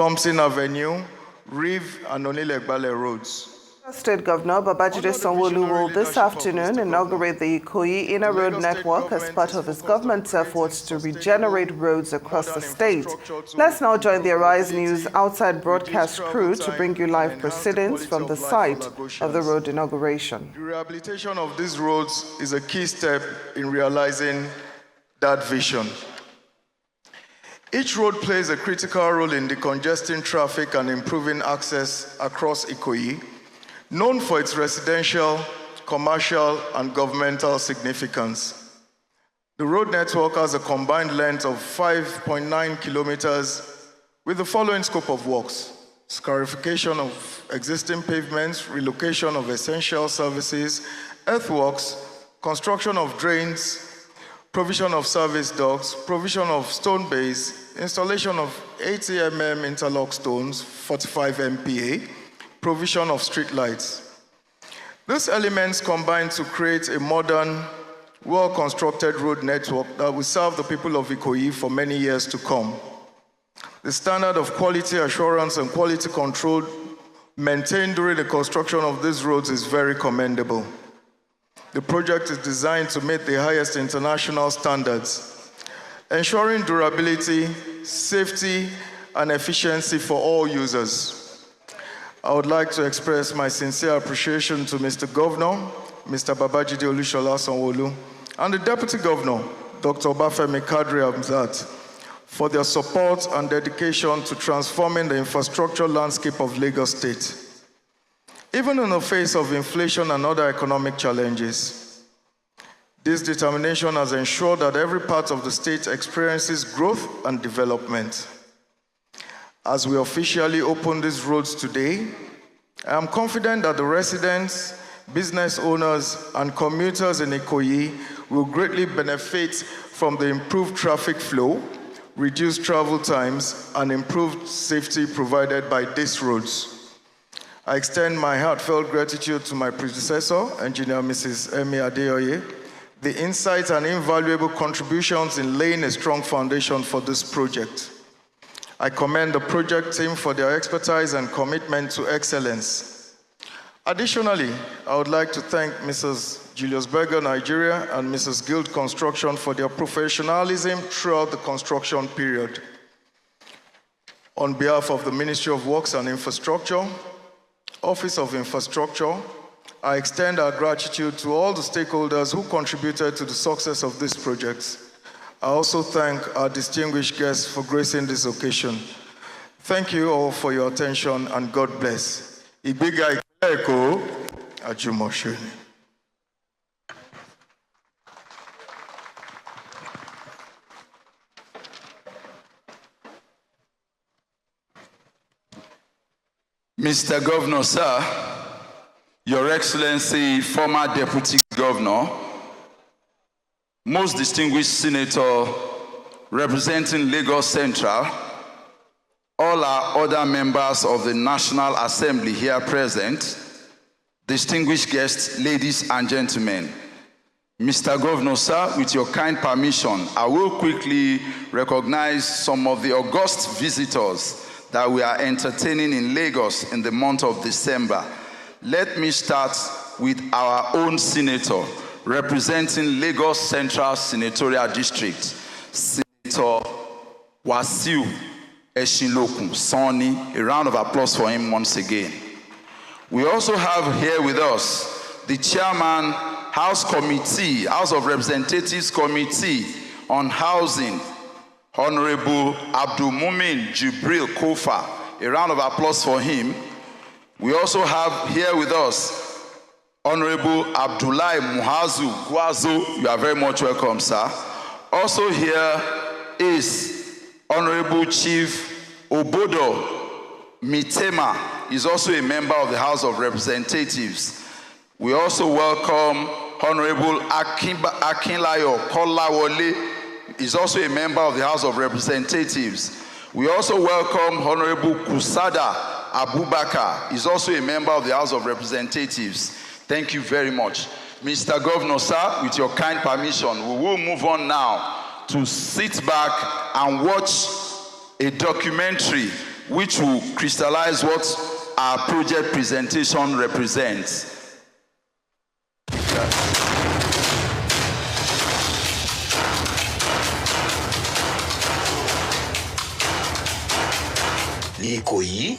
Thompson Avenue, Reeve, and Onilegbale roads. State Governor Babajide Sanwo-Olu will this afternoon inaugurate the Ikoyi Inner Road Network as part of his government's efforts to regenerate roads across the state. Let's now join the Arise News outside broadcast crew to bring you live proceedings from the site of the road inauguration. The rehabilitation of these roads is a key step in realizing that vision. Each road plays a critical role in decongesting traffic and improving access across Ikoyi, known for its residential, commercial, and governmental significance. The road network has a combined length of 5.9 kilometers with the following scope of works: scarification of existing pavements, relocation of essential services, earthworks, construction of drains, provision of service docks, provision of stone bays, installation of 80 mm interlock stones, 45 MPa, provision of street lights. These elements combine to create a modern, well-constructed road network that will serve the people of Ikoyi for many years to come. The standard of quality assurance and quality control maintained during the construction of these roads is very commendable. The project is designed to meet the highest international standards, ensuring durability, safety, and efficiency for all users. I would like to express my sincere appreciation to Mr. Governor, Mr. Babajide Olushola Sanwo-Olu, and the Deputy Governor, Dr. Obafemi Kadri Hamzat, for their support and dedication to transforming the infrastructure landscape of Lagos State. Even in the face of inflation and other economic challenges, this determination has ensured that every part of the state experiences growth and development. As we officially open these roads today, I am confident that the residents, business owners, and commuters in Ikoyi will greatly benefit from the improved traffic flow, reduced travel times, and improved safety provided by these roads. I extend my heartfelt gratitude to my predecessor, Engineer Mrs. Emi Adeoye, the insights and invaluable contributions in laying a strong foundation for this project. I commend the project team for their expertise and commitment to excellence. Additionally, I would like to thank Mrs. Julius Berger, Nigeria, and Mrs. Guild Construction for their professionalism throughout the construction period. On behalf of the Ministry of Works and Infrastructure, Office of Infrastructure, I extend our gratitude to all the stakeholders who contributed to the success of this project. I also thank our distinguished guests for gracing this occasion. Thank you all for your attention, and God bless. Igbiga Eko Ajumosheni. Mr. Governor, sir, Your Excellency, former Deputy Governor, most distinguished Senator representing Lagos Central, all our other members of the National Assembly here present, distinguished guests, ladies and gentlemen. Mr. Governor, sir, with your kind permission, I will quickly recognize some of the august visitors that we are entertaining in Lagos in the month of December. Let me start with our own senator, representing Lagos Central Senatorial District, Senator Wasiu Eshinlokun Sani. A round of applause for him once again. We also have here with us the Chairman, House of Representatives Committee on Housing, Honorable Abdulmumin Jibril Kofa. A round of applause for him. We also have here with us Honorable Abdullahi Muhazu Guazo. You are very much welcome, sir. Also here is Honorable Chief Obodo Mitema. He's also a member of the House of Representatives. We also welcome Honorable Akinlayo Kolawole. He's also a member of the House of Representatives. We also welcome Honorable Kusada Abubakar. He's also a member of the House of Representatives. Thank you very much. Mr. Governor, sir, with your kind permission, we will move on now to sit back and watch a documentary which will crystallize what our project presentation represents. Ikoyi,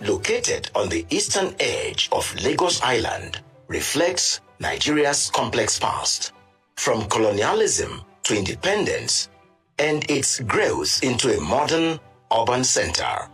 located on the eastern edge of Lagos Island, reflects Nigeria's complex past, from colonialism to independence, and its growth into a modern urban center.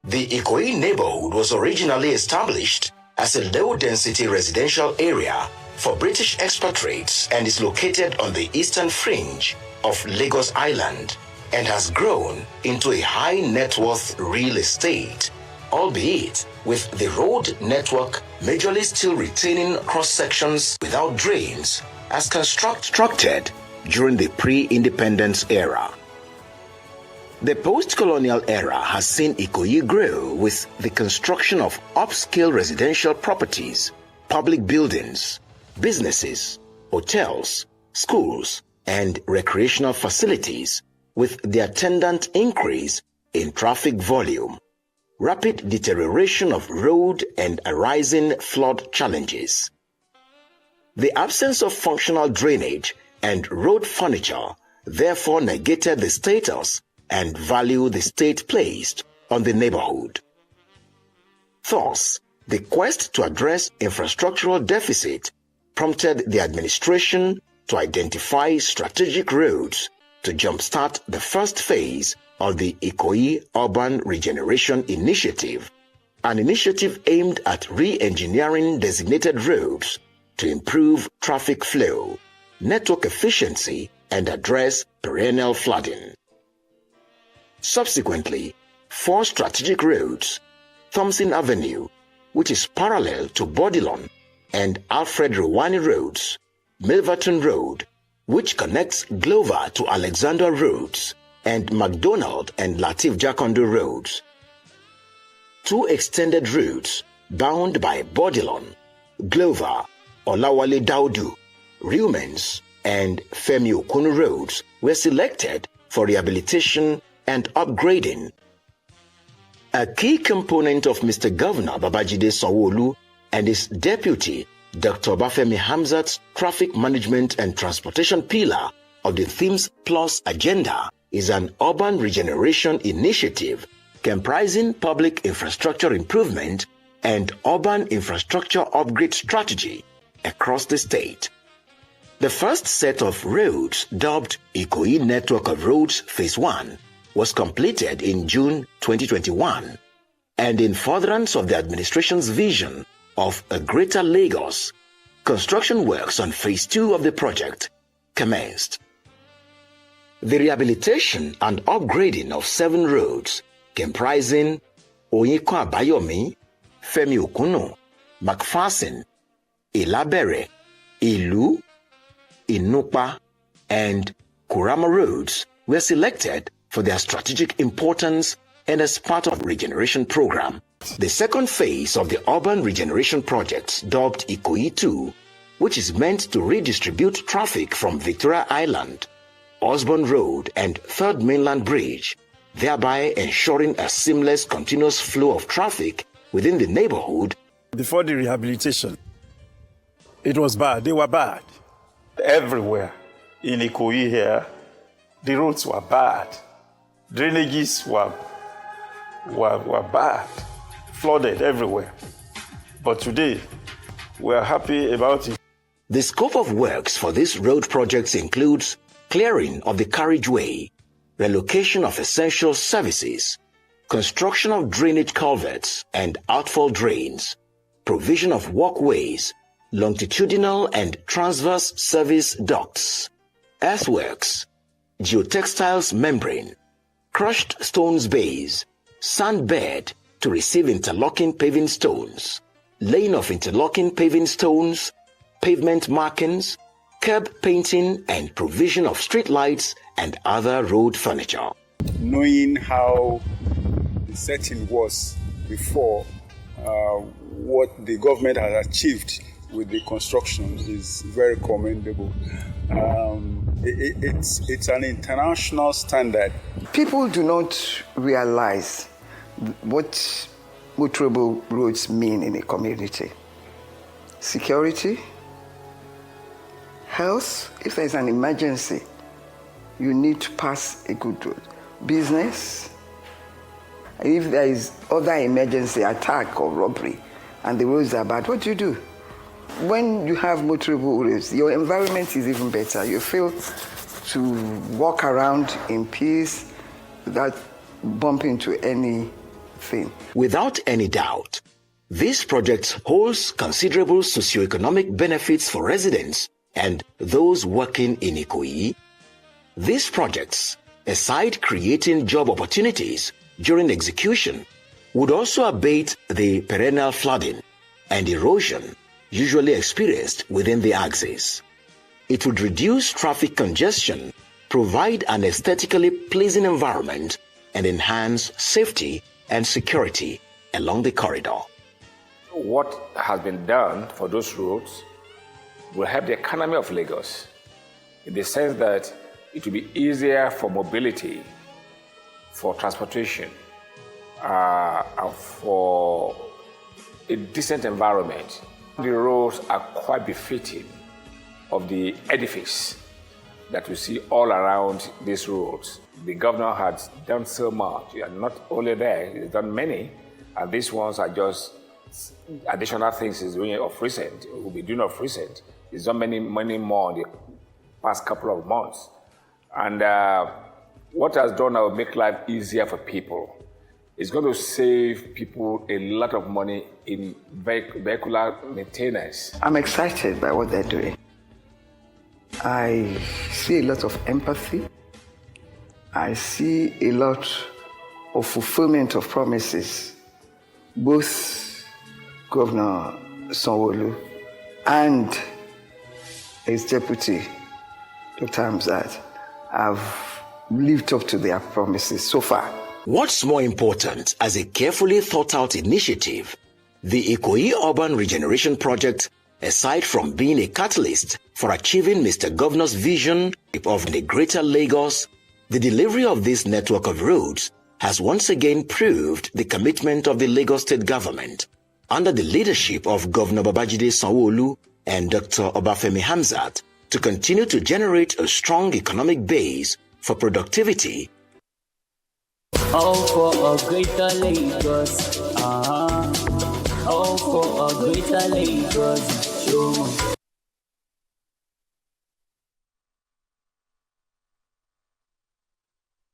The Ikoyi neighborhood was originally established as a low-density residential area for British expatriates and is located on the eastern fringe of Lagos Island and has grown into a high-net-worth real estate, albeit with the road network majorly still retaining cross-sections without drains as constructed during the pre-independence era. The post-colonial era has seen Ikoyi grow with the construction of upscale residential properties, public buildings, businesses, hotels, schools, and recreational facilities, with the attendant increase in traffic volume, rapid deterioration of road, and arising flood challenges. The absence of functional drainage and road furniture therefore negated the status and value the state placed on the neighborhood. Thus, the quest to address infrastructural deficit prompted the administration to identify strategic roads to jumpstart the first phase of the Ikoyi Urban Regeneration Initiative, an initiative aimed at re-engineering designated roads to improve traffic flow, network efficiency, and address perennial flooding. Subsequently, 4 strategic roads, Thompson Avenue, which is parallel to Bodilon, and Alfred Rowani Roads, Milverton Road, which connects Glover to Alexander Roads, and MacDonald and Latif Jakondo Roads. 2 extended routes bound by Bodilon, Glover, Olawale Daudu, Rumens, and Femi Okunu Roads were selected for rehabilitation and upgrading. A key component of Mr. Governor Babajide Sanwo-Olu and his deputy, Dr. Bafemi Hamzat's traffic management and transportation pillar of the Themes Plus agenda is an urban regeneration initiative comprising public infrastructure improvement and urban infrastructure upgrade strategy across the state. The first set of roads, dubbed Ikoyi Network of Roads Phase 1, was completed in June 2021, and in furtherance of the administration's vision of a greater Lagos, construction works on Phase 2 of the project commenced. The rehabilitation and upgrading of 7 roads comprising Oyinkan Abayomi, Femi Okunu, McPherson, Ilabere, Ilu, Inupa, and Kurama roads were selected for their strategic importance and as part of the regeneration program. The second phase of the urban regeneration project, dubbed Ikoyi 2, which is meant to redistribute traffic from Victoria Island, Osborne Road, and Third Mainland Bridge, thereby ensuring a seamless continuous flow of traffic within the neighborhood. Before the rehabilitation, it was bad. They were bad. Everywhere in Ikoyi here, the roads were bad. Drainages were bad, flooded everywhere. But today, we are happy about it. The scope of works for these road projects includes clearing of the carriageway, relocation of essential services, construction of drainage culverts and outfall drains, provision of walkways, longitudinal and transverse service ducts, earthworks, geotextiles membrane, crushed stones base, sand bed to receive interlocking paving stones, laying of interlocking paving stones, pavement markings, curb painting, and provision of street lights and other road furniture. Knowing how the setting was before, what the government has achieved with the construction is very commendable. It's an international standard. People do not realize what motorable roads mean in a community. Security, health, if there's an emergency, you need to pass a good road. Business, if there is other emergency, attack or robbery, and the roads are bad, what do? When you have motorable roads, your environment is even better. You feel to walk around in peace without bumping into anything. Without any doubt, this project holds considerable socioeconomic benefits for residents and those working in Ikoyi. These projects, aside creating job opportunities during execution, would also abate the perennial flooding and erosion usually experienced within the axis. It would reduce traffic congestion, provide an aesthetically pleasing environment, and enhance safety and security along the corridor. What has been done for those roads will help the economy of Lagos in the sense that it will be easier for mobility, for transportation, and for a decent environment. The roads are quite befitting of the edifice that we see all around these roads. The governor has done so much, and not only there, he's done many, and these ones are just additional things he's doing of recent, will be doing of recent. He's done many more in the past couple of months. And what has done now will make life easier for people. It's going to save people a lot of money in vehicular maintenance. I'm excited by what they're doing. I see a lot of empathy. I see a lot of fulfillment of promises. Both Governor Sanwo-Olu and his deputy, Dr. Hamzat, have lived up to their promises so far. What's more important, as a carefully thought out initiative, the Ikoyi Urban Regeneration Project, aside from being a catalyst for achieving Mr. Governor's vision of the greater Lagos, the delivery of this network of roads has once again proved the commitment of the Lagos State government under the leadership of Governor Babajide Sanwo-Olu and Dr. Obafemi Hamzat to continue to generate a strong economic base for productivity. All for a greater Lagos. All for a greater Lagos. Show.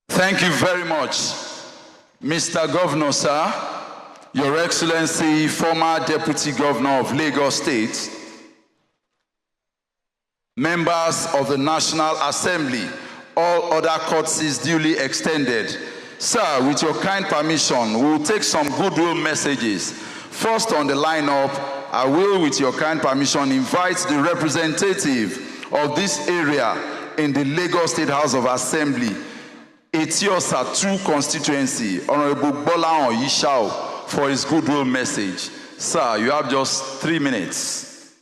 Thank you very much, Mr. Governor, sir, Your Excellency, former Deputy Governor of Lagos State, members of the National Assembly, all other courtesies duly extended. Sir, with your kind permission, we will take some goodwill messages. First on the lineup, I will, with your kind permission, invite the representative of this area in the Lagos State House of Assembly, Etiosa 2 constituency, Honorable Bolaon Yishao, for his goodwill message. Sir, you have just 3 minutes.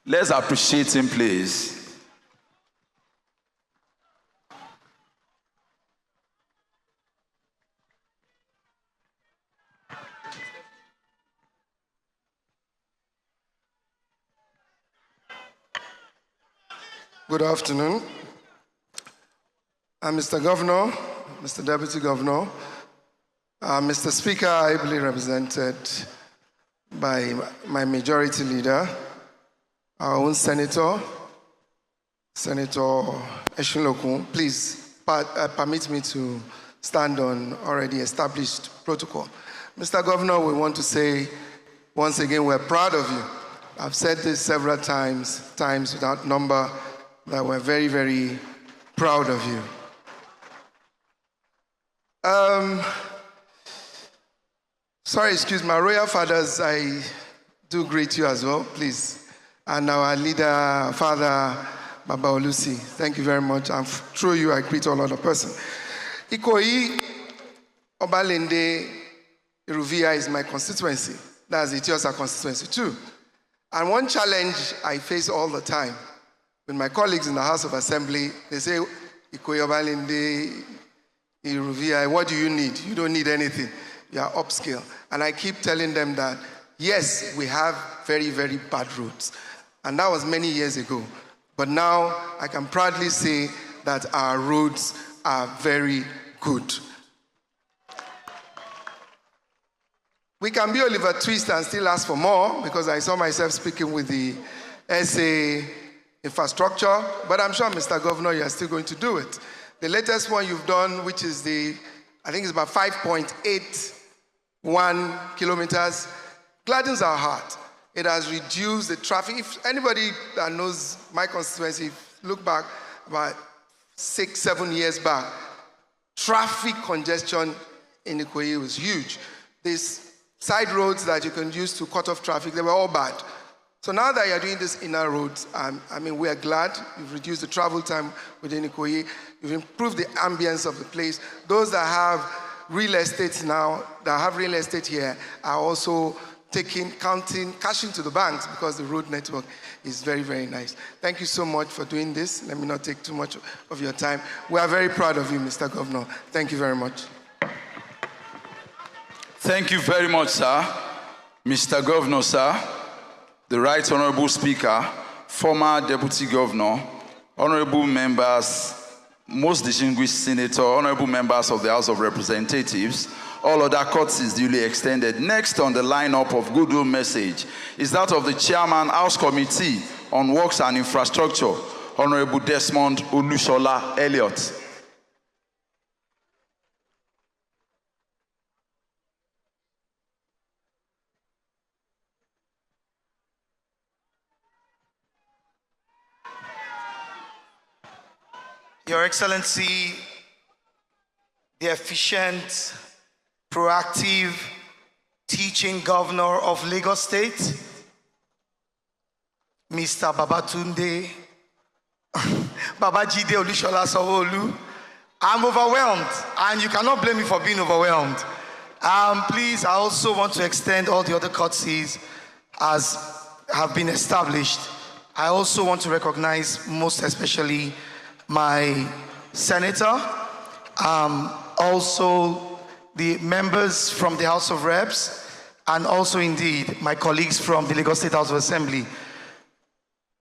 Let's appreciate him, please. Good afternoon. Mr. Governor, Mr. Deputy Governor, Mr. Speaker, ably represented by my majority leader, our own Senator, Senator Eshinlokun. Please permit me to stand on already established protocol. Mr. Governor, we want to say once again, we're proud of you. I've said this several times without number, that we're very, very proud of you. Sorry, excuse my royal fathers, I do greet you as well, please. And our leader, Father Baba Olusi, thank you very much. And through you, I greet all other persons. Ikoyi, Obalende, Iruvia is my constituency. That's Etiosa constituency too. And one challenge I face all the time with my colleagues in the House of Assembly, they say, Ikoyi, Obalende, VI, what do you need? You don't need anything. You are upscale. And I keep telling them that, yes, we have very, very bad roads. And that was many years ago. But now I can proudly say that our roads are very good. We can be Oliver Twist and still ask for more, because I saw myself speaking with the SA infrastructure, but I'm sure, Mr. Governor, you are still going to do it. The latest one you've done, which is I think it's about 5.81 kilometers, gladdens our heart. It has reduced the traffic. If anybody that knows my constituency, look back about 6-7 years back, traffic congestion in Ikoyi was huge. These side roads that you can use to cut off traffic, they were all bad. So now that you're doing this inner roads, we are glad. You've reduced the travel time within Ikoyi. You've improved the ambience of the place. Those that have real estate now, that have real estate here, are also cashing to the banks, because the road network is very, very nice. Thank you so much for doing this. Let me not take too much of your time. We are very proud of you, Mr. Governor. Thank you very much. Thank you very much, sir. Mr. Governor, sir, the Right Honorable Speaker, former Deputy Governor, honorable members, most distinguished Senator, honorable members of the House of Representatives, all other courtesies duly extended. Next on the lineup of goodwill message is that of the Chairman, House Committee on Works and Infrastructure, Honorable Desmond Olushola Elliott. Your Excellency, the efficient, proactive, teaching governor of Lagos State, Mr. Babajide Olushola Sanwo-Olu, I'm overwhelmed, and you cannot blame me for being overwhelmed. Please, I also want to extend all the other courtesies as have been established. I also want to recognize most especially my senator, also the members from the House of Reps, and also indeed my colleagues from the Lagos State House of Assembly,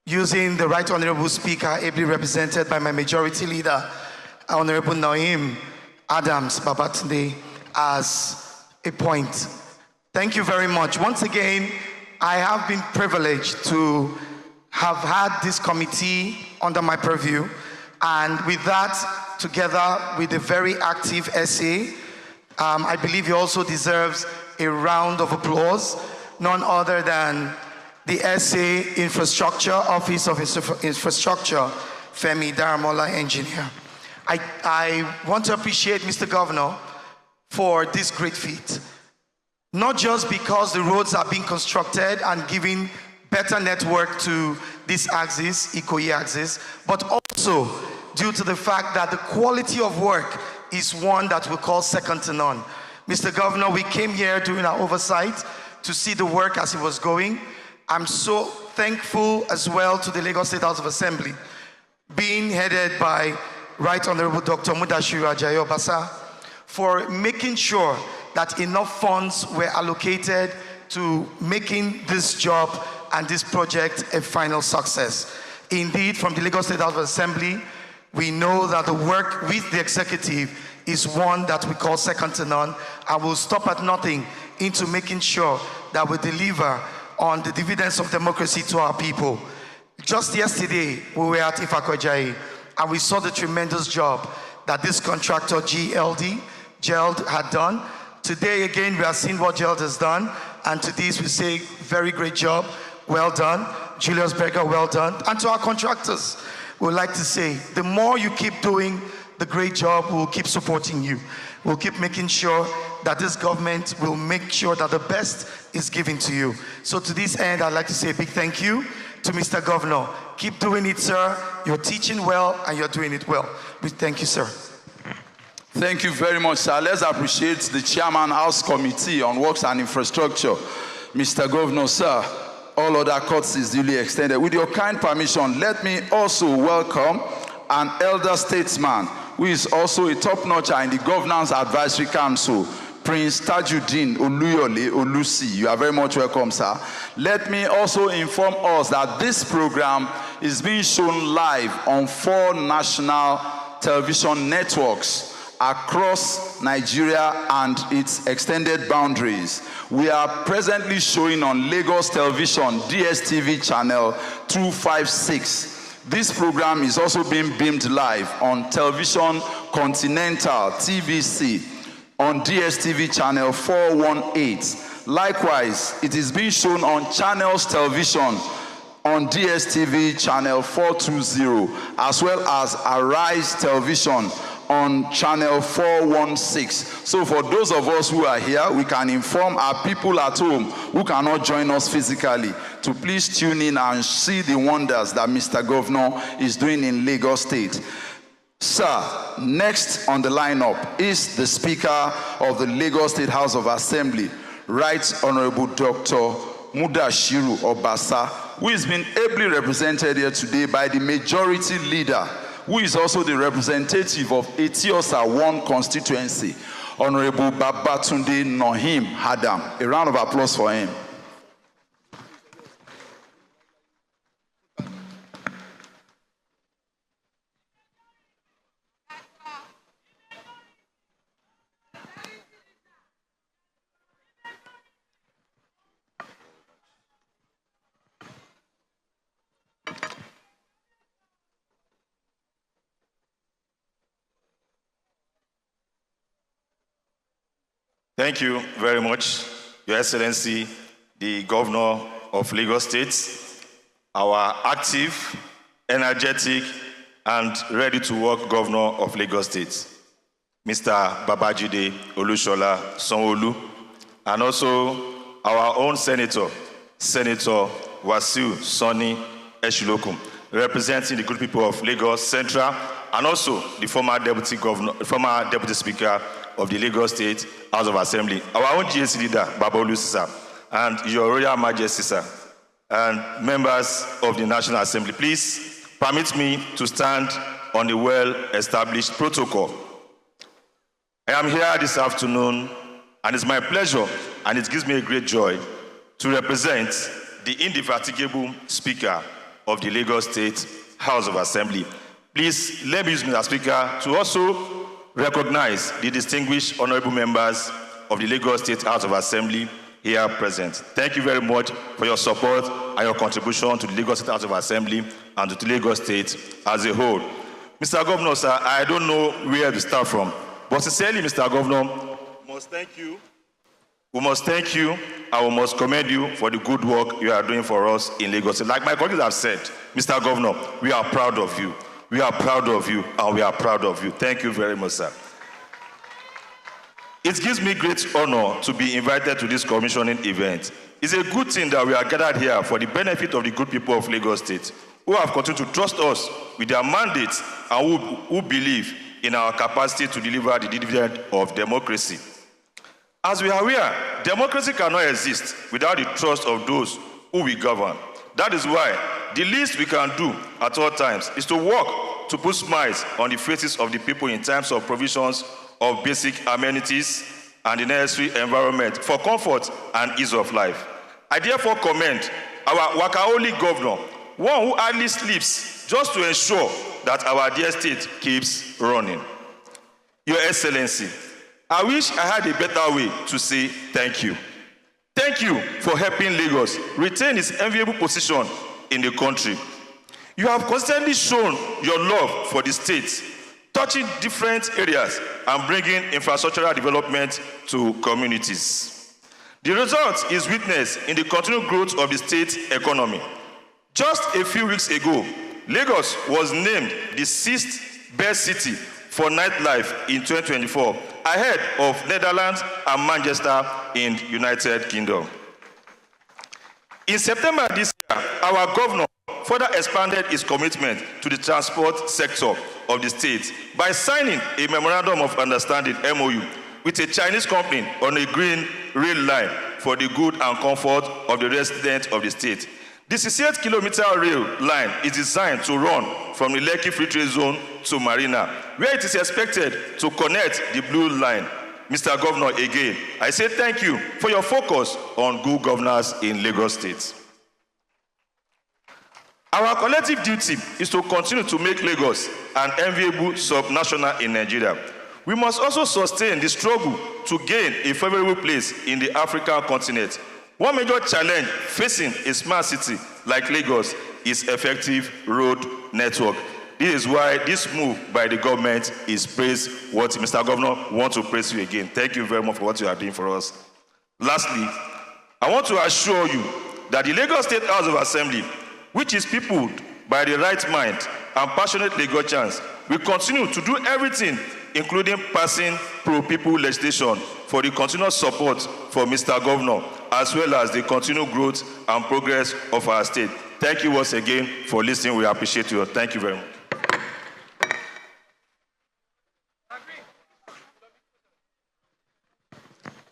using the Right Honorable Speaker, ably represented by my majority leader, Honorable Naim Adams Babatunde, as a point. Thank you very much. Once again, I have been privileged to have had this committee under my purview, and with that, together with a very active SA, I believe he also deserves a round of applause, none other than the SA Infrastructure Office of Infrastructure, Femi Daramola Engineer. I want to appreciate Mr. Governor for this great feat, not just because the roads are being constructed and giving better network to this axis, Ikoyi axis, but also due to the fact that the quality of work is one that we call second to none. Mr. Governor, we came here doing our oversight to see the work as it was going. I'm so thankful as well to the Lagos State House of Assembly, being headed by Right Honorable Dr. Mudashiru Ajayi Obasa, for making sure that enough funds were allocated to making this job and this project a final success. Indeed, from the Lagos State House of Assembly, we know that the work with the executive is one that we call second to none, and we'll stop at nothing into making sure that we deliver on the dividends of democracy to our people. Just yesterday, we were at Ikoyi, and we saw the tremendous job that this contractor, GELD, had done. Today, again, we are seeing what GELD has done, and to this we say, very great job, well done. Julius Berger, well done. And to our contractors, we would like to say, the more you keep doing the great job, we'll keep supporting you. We'll keep making sure that this government will make sure that the best is given to you. So to this end, I'd like to say a big thank you to Mr. Governor. Keep doing it, sir. You're teaching well, and you're doing it well. We thank you, sir. Thank you very much, sir. Let's appreciate the Chairman, House Committee on Works and Infrastructure, Mr. Governor, sir. All other courtesies duly extended. With your kind permission, let me also welcome an elder statesman who is also a top-notcher in the Governance Advisory Council, Prince Tajuddin Oluyole Olusi. You are very much welcome, sir. Let me also inform us that this program is being shown live on 4 national television networks across Nigeria and its extended boundaries. We are presently showing on Lagos Television, DSTV channel 256. This program is also being beamed live on Television Continental, TVC, on DSTV channel 418. Likewise, it is being shown on Channels Television on DSTV channel 420, as well as Arise Television on channel 416. So for those of us who are here, we can inform our people at home who cannot join us physically to please tune in and see the wonders that Mr. Governor is doing in Lagos State. Sir, next on the lineup is the Speaker of the Lagos State House of Assembly, Right Honorable Dr. Mudashiru Obasa, who is being ably represented here today by the majority leader, who is also the representative of Etiosa 1 constituency, Honorable Babatunde Nohim Hadam. A round of applause for him. Thank you very much, Your Excellency, the Governor of Lagos State, our active, energetic, and ready-to-work Governor of Lagos State, Mr. Babajide Olusola Sanwo-Olu, and also our own Senator, Senator Wasiu Sani Eshilokum, representing the good people of Lagos Central, and also the former Deputy Speaker of the Lagos State House of Assembly, our own GAC leader, Baba Olusi, sir, and Your Royal Majesty, sir, and members of the National Assembly. Please permit me to stand on a well-established protocol. I am here this afternoon, and it's my pleasure, and it gives me a great joy to represent the indefatigable Speaker of the Lagos State House of Assembly. Please let me use Mr. Speaker to also recognize the distinguished honorable members of the Lagos State House of Assembly here present. Thank you very much for your support and your contribution to the Lagos State House of Assembly and to the Lagos State as a whole. Mr. Governor, sir, I don't know where to start from, but sincerely, Mr. Governor, we must thank you. We must thank you and we must commend you for the good work you are doing for us in Lagos State. Like my colleagues have said, Mr. Governor, we are proud of you. We are proud of you, and we are proud of you. Thank you very much, sir. It gives me great honor to be invited to this commissioning event. It's a good thing that we are gathered here for the benefit of the good people of Lagos State, who have continued to trust us with their mandates and who believe in our capacity to deliver the dividend of democracy. As we are aware, democracy cannot exist without the trust of those who we govern. That is why the least we can do at all times is to work to put smiles on the faces of the people in times of provisions of basic amenities and the necessary environment for comfort and ease of life. I therefore commend our Wakaoli governor, one who hardly sleeps just to ensure that our dear state keeps running. Your Excellency, I wish I had a better way to say thank you. Thank you for helping Lagos retain its enviable position in the country. You have constantly shown your love for the state, touching different areas and bringing infrastructural development to communities. The result is witnessed in the continued growth of the state economy. Just a few weeks ago, Lagos was named the 6th best city for nightlife in 2024, ahead of Netherlands and Manchester in the United Kingdom. In September this year, our governor further expanded his commitment to the transport sector of the state by signing a memorandum of understanding, MOU, with a Chinese company on a green rail line for the good and comfort of the residents of the state. The 68-kilometer rail line is designed to run from the Lekki Free Trade Zone to Marina, where it is expected to connect the Blue Line. Mr. Governor, again, I say thank you for your focus on good governance in Lagos State. Our collective duty is to continue to make Lagos an enviable subnational in Nigeria. We must also sustain the struggle to gain a favorable place in the African continent. One major challenge facing a smart city like Lagos is effective road network. This is why this move by the government is praised. What Mr. Governor, want to praise you again. Thank you very much for what you are doing for us. Lastly, I want to assure you that the Lagos State House of Assembly, which is peopled by the right mind and passionate Lagosians, will continue to do everything, including passing pro-people legislation for the continuous support for Mr. Governor, as well as the continued growth and progress of our state. Thank you once again for listening. We appreciate you. Thank you very much.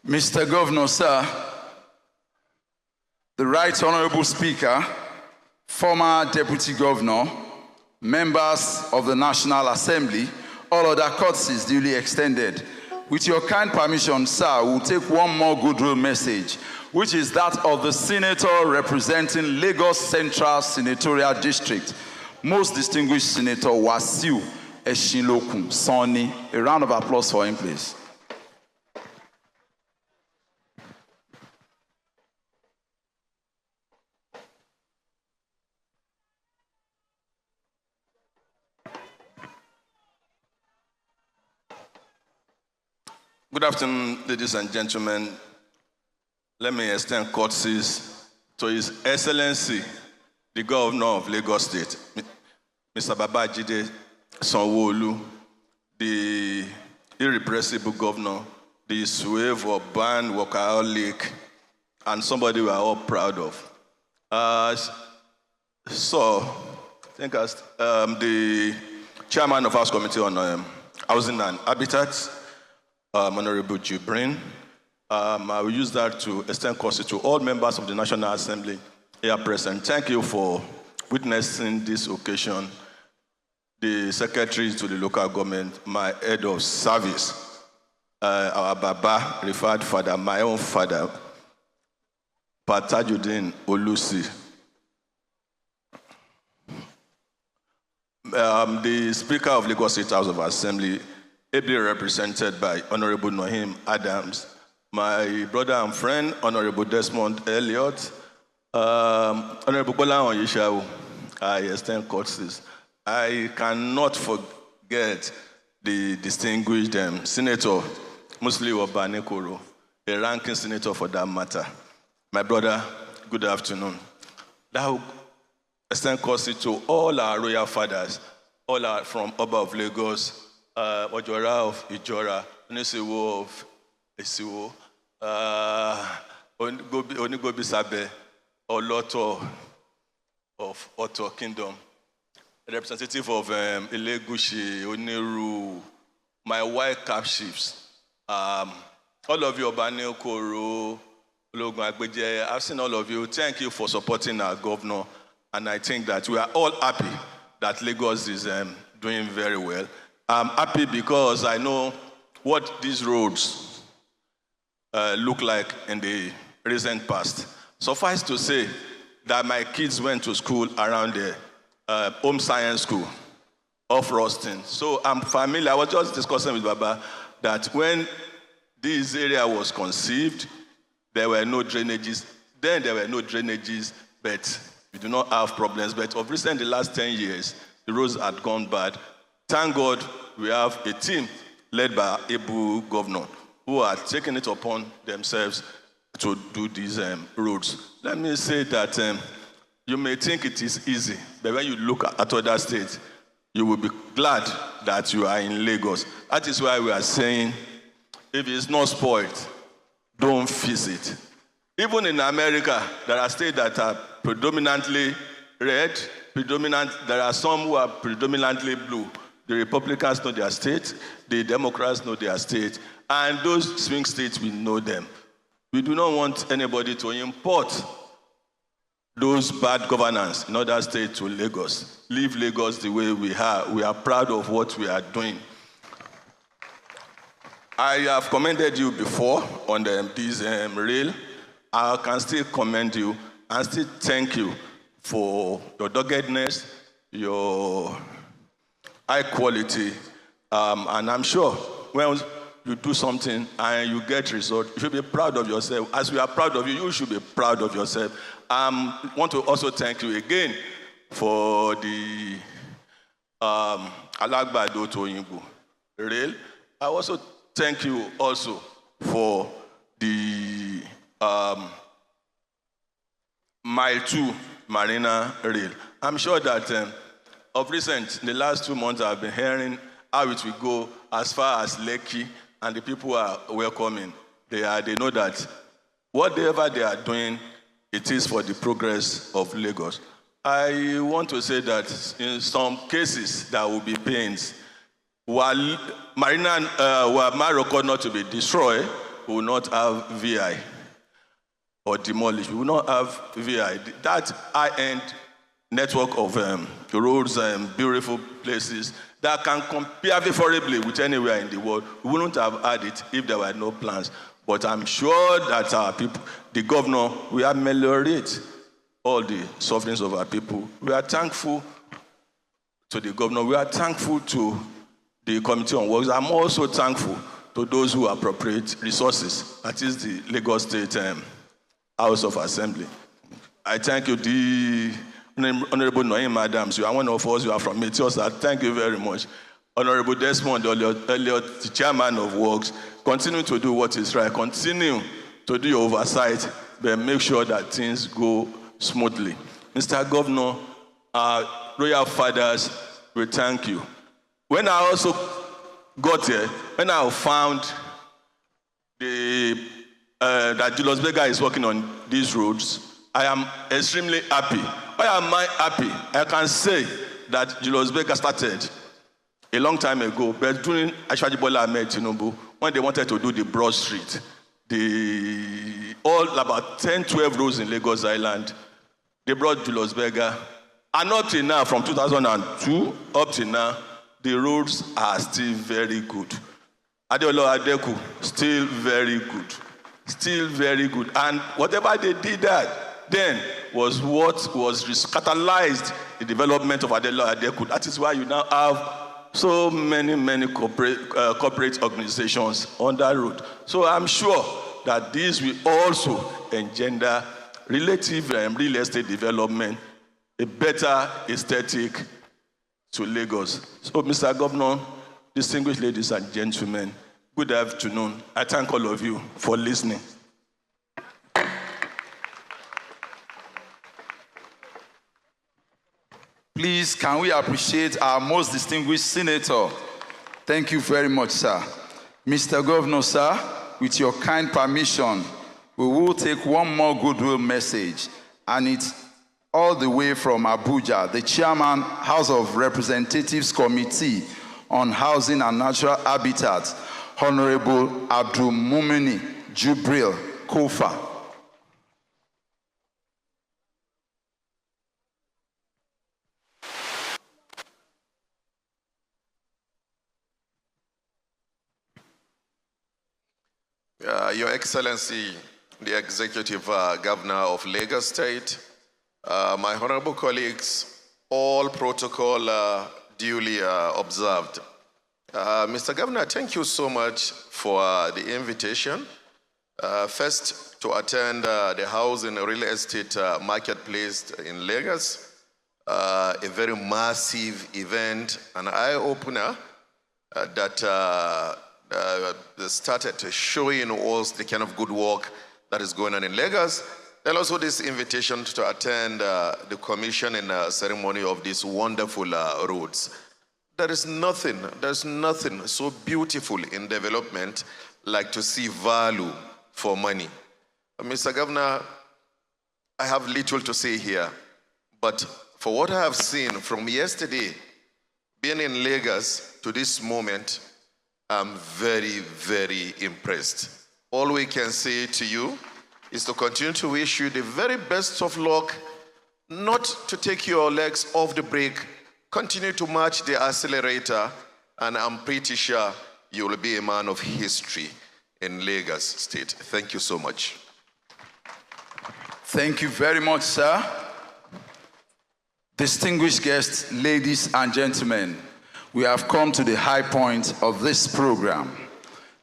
Mr. Governor, sir, the Right Honorable Speaker, former Deputy Governor, members of the National Assembly, all other courtesies duly extended. With your kind permission, sir, we'll take one more goodwill message, which is that of the senator representing Lagos Central Senatorial District, most distinguished Senator Wasiu Eshinlokun Sani. A round of applause for him, please. Good afternoon, ladies and gentlemen. Let me extend courtesies to His Excellency, the Governor of Lagos State, Mr. Babajide Sanwo-Olu, the irrepressible governor, the suave, urban, workaholic, and somebody we are all proud of. I think as the chairman of House Committee on Housing and Habitat, Honorable Jibrin. I will use that to extend courtesy to all members of the National Assembly here present. Thank you for witnessing this occasion. The secretary to the local government, my head of service, our Baba, referred father, my own father, Patajudin Olusi. The Speaker of Lagos State House of Assembly, ably represented by Honorable Nohim Adams, my brother and friend, Honorable Desmond Elliott, Honorable Bola Onyishau, I extend courtesies. I cannot forget the distinguished Senator Musli Obanekoro, a ranking senator for that matter. My brother, good afternoon. Now, extend courtesy to all our royal fathers, all our from Oba of Lagos, Ojora of Ijora, Onisiwo of Esiwo, Onigobi Sabe, Oloto of Oto Kingdom, representative of Elegushi, Oniru, my white cap chiefs, all of you, Obane Okoro, Ologun Agbeje, I've seen all of you. Thank you for supporting our governor, and I think that we are all happy that Lagos is doing very well. I'm happy because I know what these roads look like in the recent past. Suffice to say that my kids went to school around the Home Science School of Ruston. So I'm familiar. I was just discussing with Baba that when this area was conceived, there were no drainages. Then there were no drainages, but we do not have problems. But of recent, the last 10 years, the roads had gone bad. Thank God we have a team led by Able Governor who are taking it upon themselves to do these roads. Let me say that you may think it is easy, but when you look at other states, you will be glad that you are in Lagos. That is why we are saying, if it's not spoiled, don't fix it. Even in America, there are states that are predominantly red, there are some who are predominantly blue. The Republicans know their state, the Democrats know their state, and those swing states, we know them. We do not want anybody to import those bad governance in other states to Lagos. Leave Lagos the way we are. We are proud of what we are doing. I have commended you before on this rail. I can still commend you and still thank you for your doggedness, your high quality, and I'm sure when you do something and you get results, you should be proud of yourself. As we are proud of you, you should be proud of yourself. I want to also thank you again for the Alagbado to Oyingbo rail. I also thank you also for the Mile 2 Marina rail. I'm sure that of recent, in the last 2 months, I've been hearing how it will go as far as Lekki, and the people are welcoming. They know that whatever they are doing, it is for the progress of Lagos. I want to say that in some cases there will be pains. While Marina, were Maroko not to be destroyed, we will not have VI or demolished. We will not have VI. That high-end network of roads and beautiful places that can compare favorably with anywhere in the world, we wouldn't have had it if there were no plans. But I'm sure that our people, the governor, will ameliorate all the sufferings of our people. We are thankful to the governor. We are thankful to the Committee on Works. I'm also thankful to those who appropriate resources. That is the Lagos State House of Assembly. I thank you, the Honorable Noim Adams. You are one of us. You are from Metiosa. Thank you very much. Honorable Desmond Elliott, the Chairman of Works. Continue to do what is right. Continue to do your oversight, but make sure that things go smoothly. Mr. Governor, Royal Fathers, we thank you. When I also got here, when I found that Julius Berger is working on these roads, I am extremely happy. Why am I happy? I can say that Julius Berger started a long time ago, but during Ashwaji Bola Ahmed Tinubu, when they wanted to do the Broad Street, all about 10, 12 roads in Lagos Island, they brought Julius Berger. And up till now, from 2002 up till now, the roads are still very good. Adeolo Adeku, still very good. Still very good. And whatever they did then was what was catalyzed the development of Adeolo Adeku. That is why you now have so many corporate organizations on that road. So I'm sure that this will also engender relative real estate development, a better aesthetic to Lagos. So, Mr. Governor, distinguished ladies and gentlemen, good afternoon. I thank all of you for listening. Please, can we appreciate our most distinguished senator? Thank you very much, sir. Mr. Governor, sir, with your kind permission, we will take one more goodwill message, and it's all the way from Abuja, the Chairman, House of Representatives Committee on Housing and Natural Habitat, Honorable Abdul Mumini Jubril Kofa. Your Excellency, the Executive Governor of Lagos State, my honorable colleagues, all protocol duly observed. Mr. Governor, thank you so much for the invitation. First, to attend the housing real estate marketplace in Lagos, a very massive event, an eye-opener that started showing us the kind of good work that is going on in Lagos, and also this invitation to attend the commissioning ceremony of these wonderful roads. There's nothing so beautiful in development like to see value for money. Mr. Governor, I have little to say here, but for what I have seen from yesterday, being in Lagos to this moment, I'm very, very impressed. All we can say to you is to continue to wish you the very best of luck not to take your legs off the brake, continue to march the accelerator, and I'm pretty sure you will be a man of history in Lagos State. Thank you so much. Thank you very much, sir. Distinguished guests, ladies and gentlemen, we have come to the high point of this program.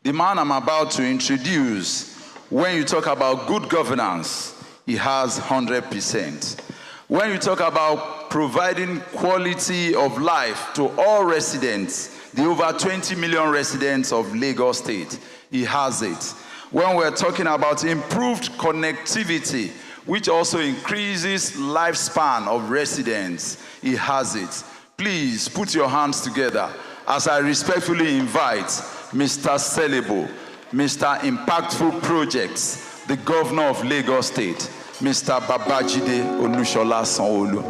The man I'm about to introduce, when you talk about good governance, he has 100%. When you talk about providing quality of life to all residents, the over 20 million residents of Lagos State, he has it. When we're talking about improved connectivity, which also increases lifespan of residents, he has it. Please put your hands together as I respectfully invite Mr. Celebo, Mr. Impactful Projects, the Governor of Lagos State, Mr. Babajide Olusola Sanwo-Olu.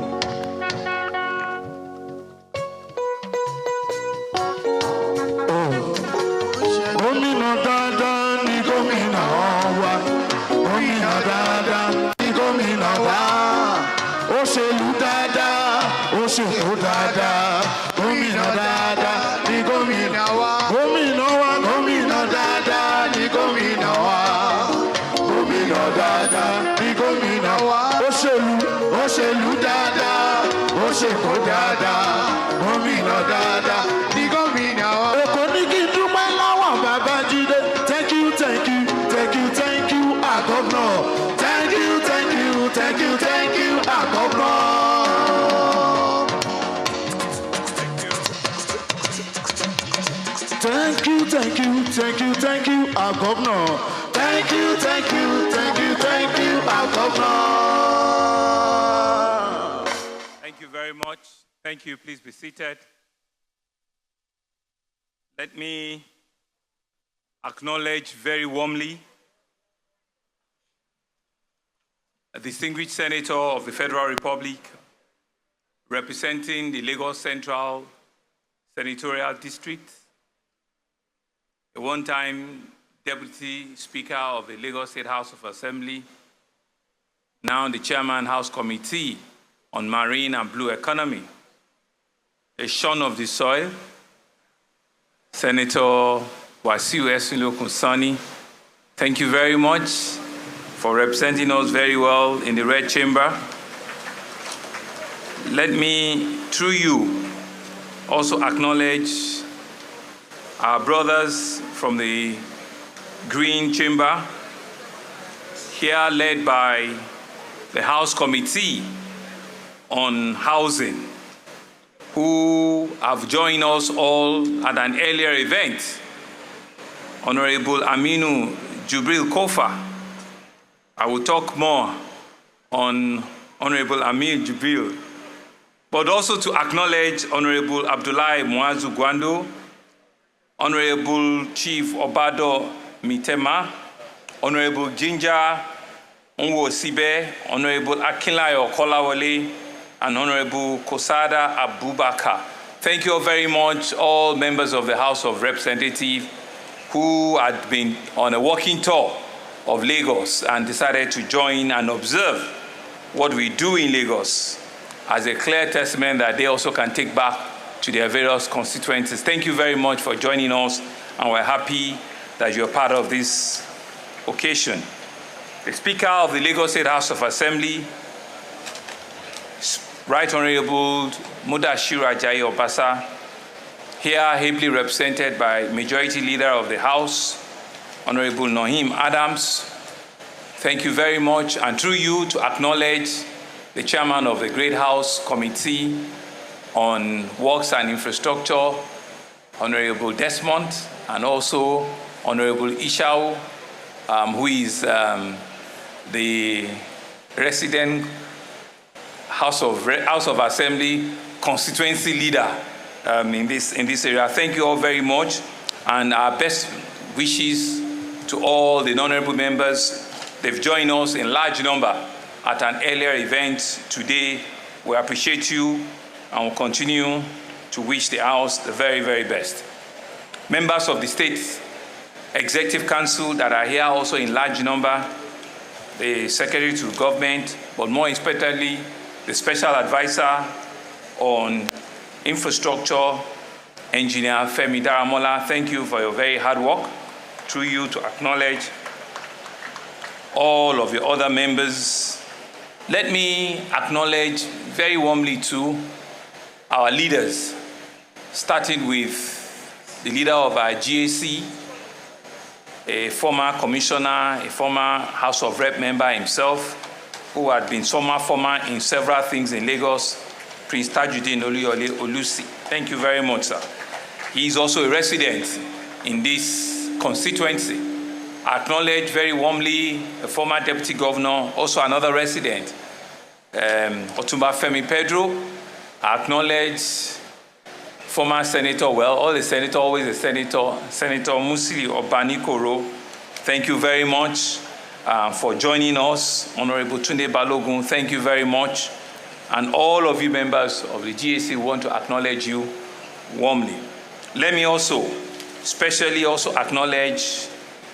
Thank you, our governor. Thank you, our governor. Thank you very much. Thank you. Please be seated. Let me acknowledge very warmly a distinguished senator of the Federal Republic representing the Lagos Central Senatorial District, a one-time Deputy Speaker of the Lagos State House of Assembly, now the Chairman House Committee on Marine and Blue Economy, a son of the soil, Senator Wasiu Esunlokun-Sani. Thank you very much for representing us very well in the Red Chamber. Let me, through you, also acknowledge our brothers from the Green Chamber, here led by the House Committee on Housing, who have joined us all at an earlier event. Honorable Aminu Jubril Kofa. I will talk more on Honorable Aminu Jubril, but also to acknowledge Honorable Abdullahi Muazu Gwando, Honorable Chief Obado Mitema, Honorable Ginger Nwosibe, Honorable Akinlayo Kolawole, and Honorable Kosada Abubakar. Thank you all very much, all members of the House of Representatives who had been on a walking tour of Lagos and decided to join and observe what we do in Lagos as a clear testament that they also can take back to their various constituencies. Thank you very much for joining us, and we're happy that you're part of this occasion. The Speaker of the Lagos State House of Assembly, Right Honorable Mudashiru Ajayi Obasa, here ably represented by Majority Leader of the House, Honorable Nohim Adams. Thank you very much, and through you to acknowledge the Chairman of the Great House Committee on Works and Infrastructure, Honorable Desmond, and also Honorable Ishao, who is the resident House of Assembly constituency leader in this area. Thank you all very much, and our best wishes to all the honorable members. They've joined us in large number at an earlier event today. We appreciate you, and will continue to wish the House the very, very best. Members of the State Executive Council that are here also in large number, the Secretary to Government, but more especially the Special Advisor on Infrastructure, Engineer Femi Daramola. Thank you for your very hard work. Through you to acknowledge all of your other members. Let me acknowledge very warmly to our leaders, starting with the leader of our GAC, a former commissioner, a former House of Rep member himself, who had been former in several things in Lagos, Prince Tajuddin Oluyole Olusi. Thank you very much, sir. He is also a resident in this constituency. I acknowledge very warmly a former deputy governor, also another resident, Otumba Femi Pedro. I acknowledge former senator, well, all the senator, always a senator, Senator Musili Obanikoro. Thank you very much for joining us. Honorable Tunde Balogun, thank you very much. And all of you members of the GAC want to acknowledge you warmly. Let me also especially also acknowledge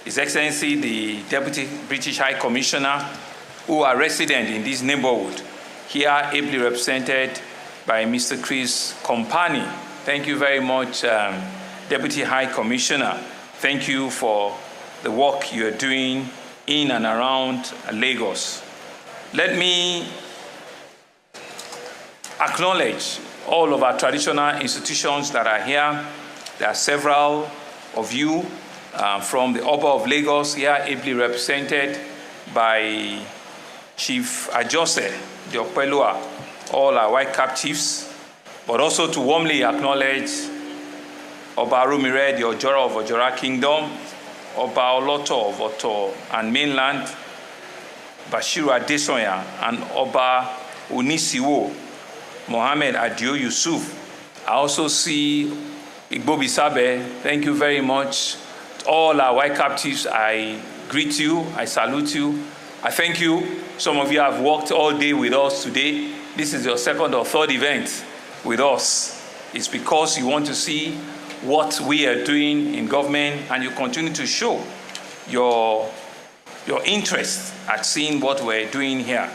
His Excellency, the Deputy British High Commissioner, who are resident in this neighborhood, here ably represented by Mr. Chris Kompani. Thank you very much, Deputy High Commissioner. Thank you for the work you are doing in and around Lagos. Let me acknowledge all of our traditional institutions that are here. There are several of you from the Oba of Lagos here, ably represented by Chief Ajose Diokpelua, all our white cap chiefs, but also to warmly acknowledge Oba Rumire, the Ojora of Ojora Kingdom, Oba Oloto of Oto and Mainland, Bashiru Adesoya, and Oba Unisiwo, Mohammed Adio Yusuf. I also see Igbobi Sabe. Thank you very much. All our white captives, I greet you, I salute you. I thank you. Some of you have worked all day with us today. This is your second or third event with us. It's because you want to see what we are doing in government, and you continue to show your interest at seeing what we're doing here.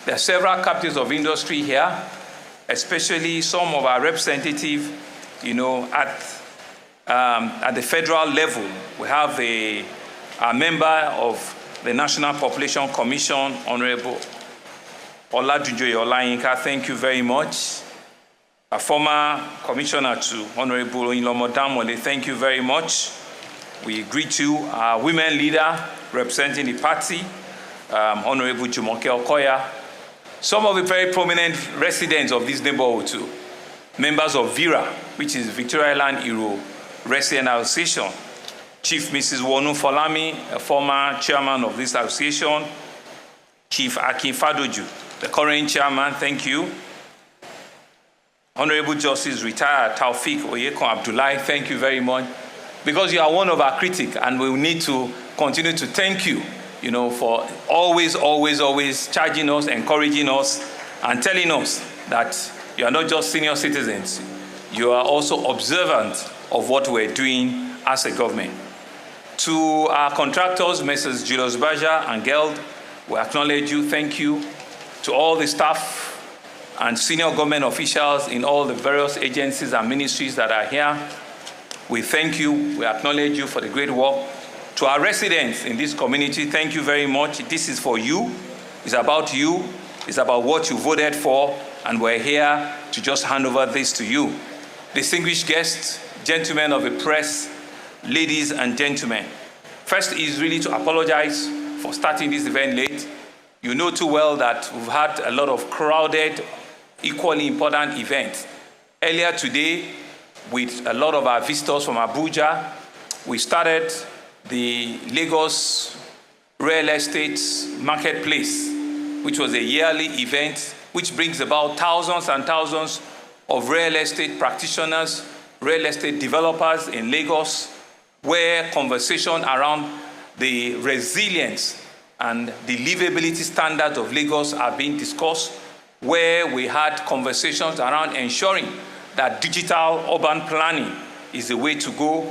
There are several captives of industry here, especially some of our representatives, at the federal level. We have a member of the National Population Commission, Honorable Olatunjoye Olayinka. Thank you very much. A former commissioner to Honorable Ilomo Damole. Thank you very much. We greet you. Our women leader representing the party, Honorable Jumoke Okoya. Some of the very prominent residents of this neighborhood too. Members of VIRA, which is Victoria Island Iro Resident Association. Chief Mrs. Wonu Folami, a former chairman of this association. Chief Akin Fadoju, the current chairman, thank you. Honorable Justice Retired Taufik Oyekon Abdullahi, thank you very much. Because you are one of our critics, and we will need to continue to thank you, for always charging us, encouraging us, and telling us that you are not just senior citizens, you are also observant of what we're doing as a government. To our contractors, Messrs. Julius Baja and Geld, we acknowledge you, thank you. To all the staff and senior government officials in all the various agencies and ministries that are here, we thank you, we acknowledge you for the great work. To our residents in this community, thank you very much. This is for you, it's about you, it's about what you voted for, and we're here to just hand over this to you. Distinguished guests, gentlemen of the press, ladies and gentlemen. First is really to apologize for starting this event late. You know too well that we've had a lot of crowded, equally important events. Earlier today, with a lot of our visitors from Abuja, we started the Lagos Real Estate Marketplace, which was a yearly event which brings about thousands and thousands of real estate practitioners, real estate developers in Lagos, where conversation around the resilience and the livability standards of Lagos are being discussed, where we had conversations around ensuring that digital urban planning is the way to go,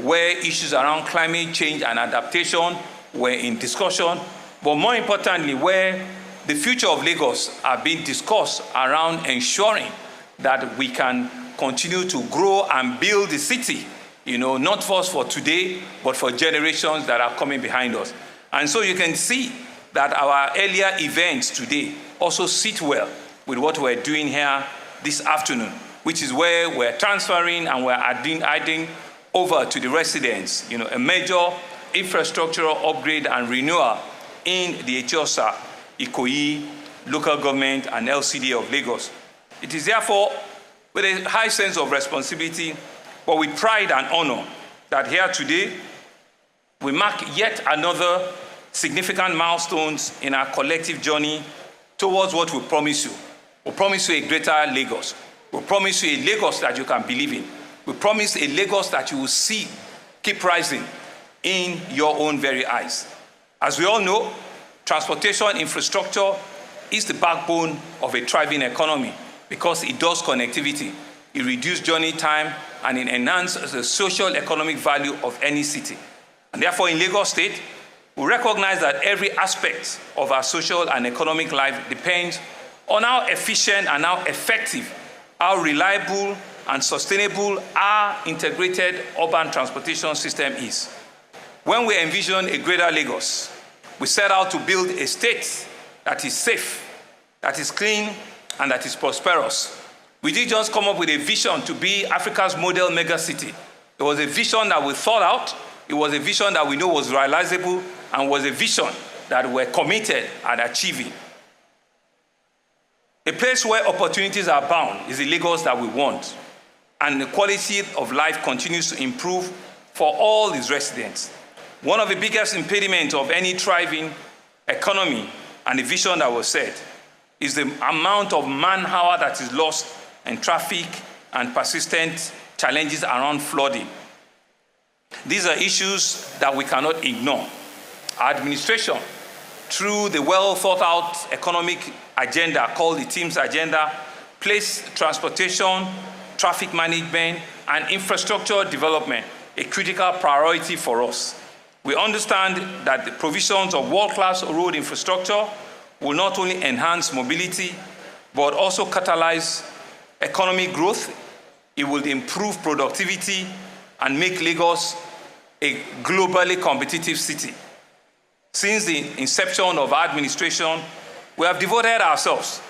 where issues around climate change and adaptation were in discussion, but more importantly, where the future of Lagos are being discussed around ensuring that we can continue to grow and build the city, not just for today, but for generations that are coming behind us. And so you can see that our earlier events today also sit well with what we're doing here this afternoon, which is where we're transferring and we're adding over to the residents, a major infrastructural upgrade and renewal in the Etiosa, Ikoyi, local government and LCD of Lagos. It is therefore with a high sense of responsibility, but with pride and honor, that here today we mark yet another significant milestones in our collective journey towards what we promise you. We promise you a greater Lagos. We promise you a Lagos that you can believe in. We promise a Lagos that you will see keep rising in your own very eyes. As we all know, transportation infrastructure is the backbone of a thriving economy because it does connectivity, it reduces journey time, and it enhances the social economic value of any city. And therefore, in Lagos State, we recognize that every aspect of our social and economic life depends on how efficient and how effective, how reliable and sustainable our integrated urban transportation system is. When we envision a greater Lagos, we set out to build a state that is safe, that is clean, and that is prosperous. We didn't just come up with a vision to be Africa's model megacity. It was a vision that we thought out, it was a vision that we know was realizable, and was a vision that we're committed at achieving. A place where opportunities are bound is the Lagos that we want, and the quality of life continues to improve for all its residents. One of the biggest impediments of any thriving economy and the vision that was set is the amount of manpower that is lost in traffic and persistent challenges around flooding. These are issues that we cannot ignore. Our administration, through the well thought out economic agenda called the TEAMS agenda, placed transportation, traffic management, and infrastructure development a critical priority for us. We understand that the provisions of world-class road infrastructure will not only enhance mobility, but also catalyze economic growth. It will improve productivity and make Lagos a globally competitive city. Since the inception of our administration, we have devoted ourselves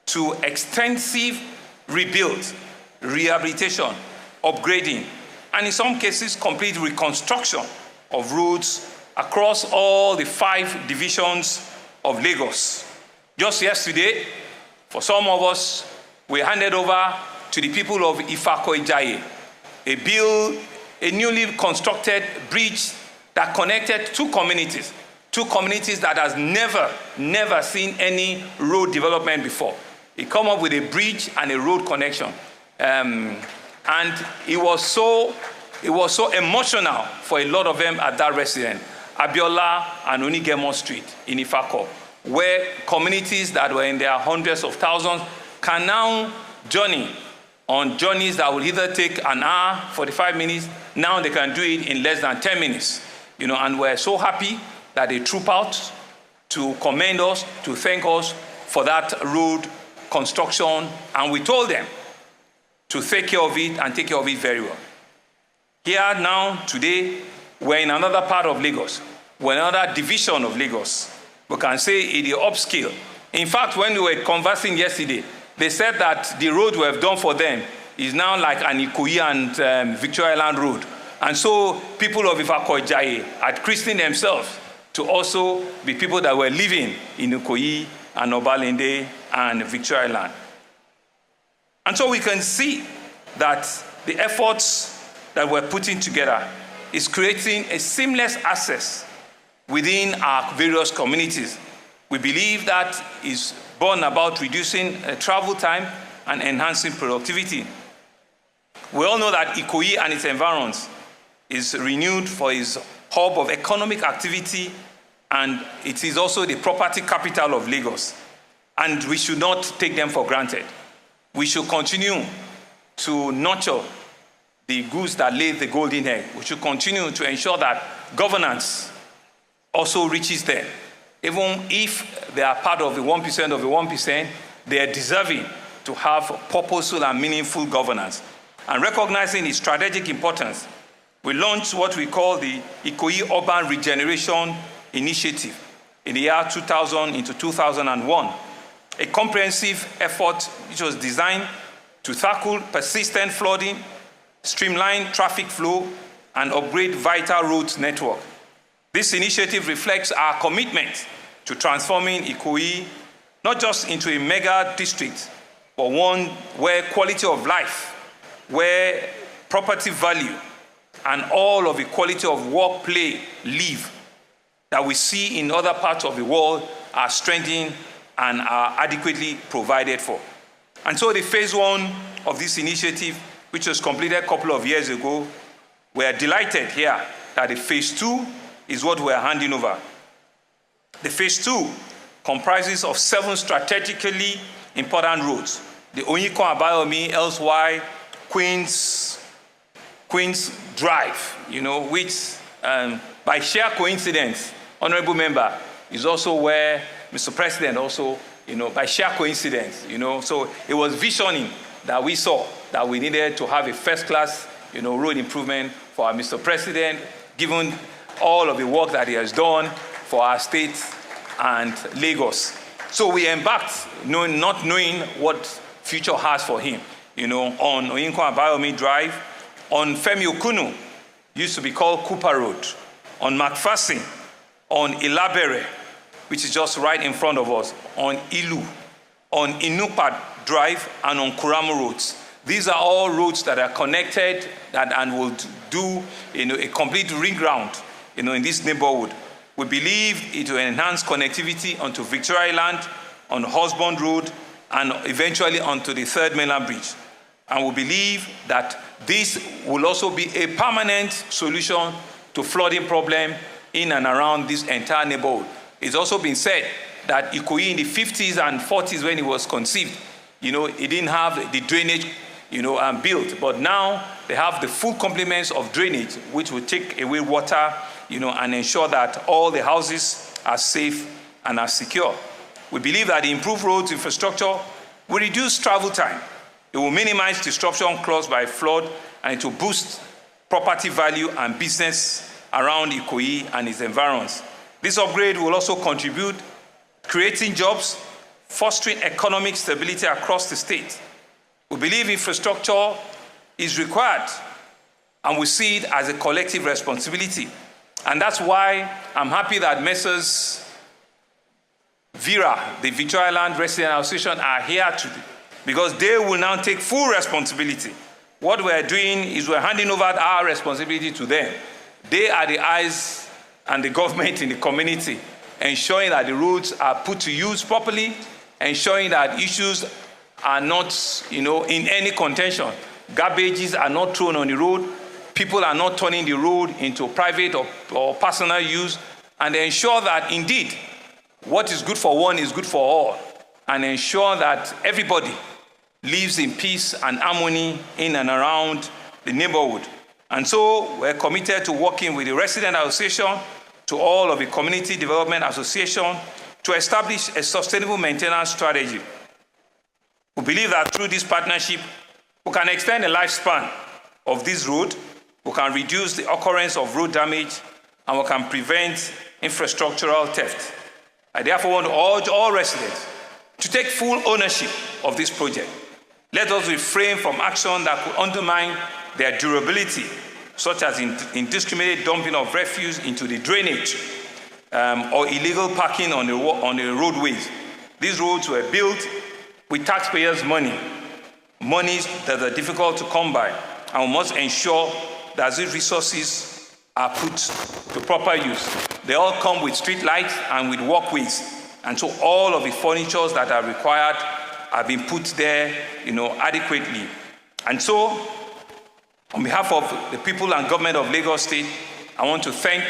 to extensive rebuild, rehabilitation, upgrading, and in some cases, complete reconstruction of roads across all the 5 divisions of Lagos. Just yesterday, for some of us, we handed over to the people of Ikoyi a newly constructed bridge that connected two communities that has never seen any road development before. It came up with a bridge and a road connection. And it was so emotional for a lot of them at that residence, Abiola and Onigemo Street in Ifako, where communities that were in their hundreds of thousands can now journey on journeys that will either take an hour, 45 minutes. Now they can do it in less than 10 minutes. And we're so happy that they troop out to commend us, to thank us for that road construction. And we told them to take care of it and take care of it very well. Here now, today, we're in another part of Lagos. We're in another division of Lagos. We can say in the upscale. In fact, when we were conversing yesterday, they said that the road we have done for them is now like an Ikoyi and Victoria Island road. And so people of Ikoyi had christened themselves to also be people that were living in Ikoyi and Obalende and Victoria Island. And so we can see that the efforts that we're putting together is creating a seamless access within our various communities. We believe that is born about reducing travel time and enhancing productivity. We all know that Ikoyi and its environs is renewed for its hub of economic activity, and it is also the property capital of Lagos. And we should not take them for granted. We should continue to nurture the goose that laid the golden egg. We should continue to ensure that governance also reaches there. Even if they are part of the 1% of the 1%, they are deserving to have purposeful and meaningful governance. And recognizing its strategic importance, we launched what we call the Ikoyi Urban Regeneration Initiative in the year 2000 into 2001, a comprehensive effort which was designed to tackle persistent flooding, streamline traffic flow, and upgrade vital roads network. This initiative reflects our commitment to transforming Ikoyi not just into a mega district, but one where quality of life, where property value, and all of the quality of work, play, live that we see in other parts of the world are strengthened and are adequately provided for. And so the phase one of this initiative, which was completed a couple of years ago, we are delighted here that the phase two is what we are handing over. The phase two comprises of 7 strategically important roads. The Onyiko Abayomi, elsewhere Queen's Drive, which by sheer coincidence, Honorable Member, is also where Mr. President also, by sheer coincidence, so it was visioning that we saw that we needed to have a first-class, road improvement for our Mr. President, given all of the work that he has done for our state and Lagos. So we embarked not knowing what future has for him, on Onyiko Abayomi Drive, on Femi Okunu, used to be called Cooper Road, on McPherson, on Ilabere, which is just right in front of us, on Ilu, on Inupa Drive, and on Kuramu roads. These are all roads that are connected and will do a complete ring round in this neighborhood. We believe it will enhance connectivity onto Victoria Island, on Husband Road, and eventually onto the 3rd Mainland Bridge. And we believe that this will also be a permanent solution to flooding problem in and around this entire neighborhood. It's also been said that Ikoyi in the 50s and 40s when it was conceived, it didn't have the drainage, built, but now they have the full complements of drainage, which will take away water, and ensure that all the houses are safe and are secure. We believe that the improved roads infrastructure will reduce travel time. It will minimize disruption caused by flood, and it will boost property value and business around Ikoyi and its environs. This upgrade will also contribute creating jobs, fostering economic stability across the state. We believe infrastructure is required, and we see it as a collective responsibility. And that's why I'm happy that Messrs. Vera, the Victoria Island Resident Association, are here today, because they will now take full responsibility. What we're doing is we're handing over our responsibility to them. They are the eyes and the government in the community, ensuring that the roads are put to use properly, ensuring that issues are not, in any contention. Garbages are not thrown on the road. People are not turning the road into private or personal use, and they ensure that indeed what is good for one is good for all, and ensure that everybody lives in peace and harmony in and around the neighborhood. And so we're committed to working with the Resident Association, to all of the Community Development Association, to establish a sustainable maintenance strategy. We believe that through this partnership, we can extend the lifespan of this road, we can reduce the occurrence of road damage, and we can prevent infrastructural theft. I therefore want to urge all residents to take full ownership of this project. Let us refrain from action that could undermine their durability, such as indiscriminate dumping of refuse into the drainage or illegal parking on the roadways. These roads were built with taxpayers' money, monies that are difficult to come by, and we must ensure that these resources are put to proper use. They all come with street lights and with walkways, and so all of the furnitures that are required have been put there, adequately. And so, on behalf of the people and government of Lagos State, I want to thank